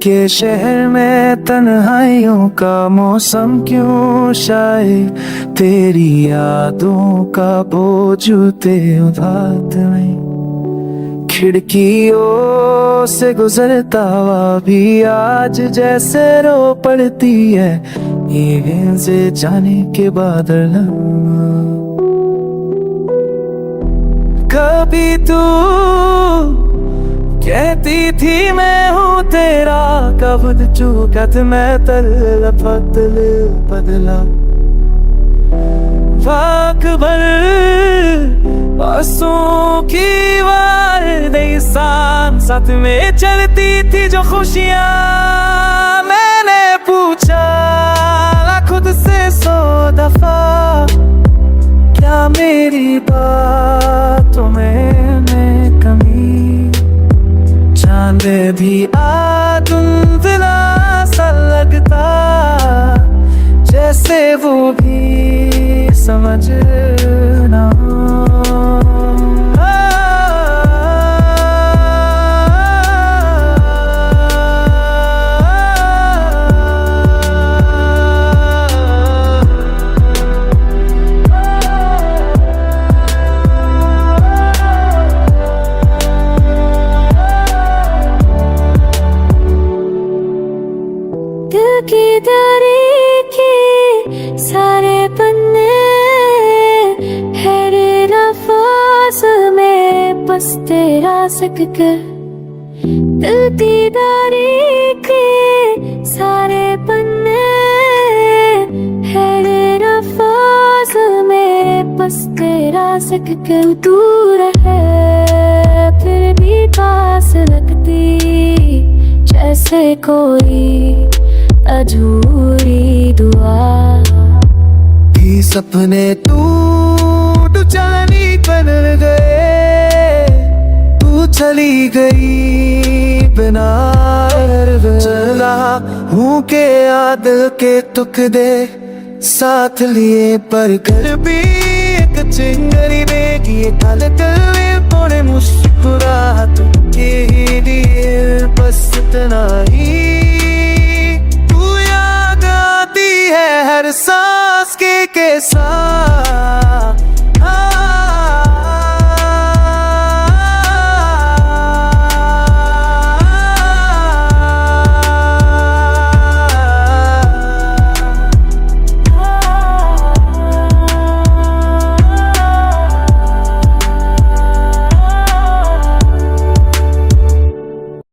के शहर में तन्हाइयों का मौसम क्यों शायद तेरी यादों का बोझ उते उधात नहीं। खिड़कियों से गुजरता हुआ भी आज जैसे रो पड़ती है ये से जाने के बादल। कभी तू कहती थी मैं हूँ तेरा, कब चूकत मैं तल फतल बदला। वाक भर आंसू की वार देसान साथ में चलती थी जो खुशियाँ। मैंने पूछा खुद से 100 दफा क्या मेरी बातों में कमी। चांद भी धुंधला सा लगता जैसे वो भी समझना। दिल की दरी के सारे पन्ने है लफ्ज़ में बस तेरा सककर। दिल की दरी के सारे पन्ने है लफ्ज़ में बस तेरा सककर। दूर है फिर भी पास लगती जैसे कोई अधूरी दुआ। भी सपने टूट जानी बन गए, तू चली गई बिना चला हूँ के याद के तुक दे साथ लिए। पर घर भी एक चिंगरी देगी कल कलवे पौड़े मुस्कुराहट के लिए बस इतना ही। हर सांस के साथ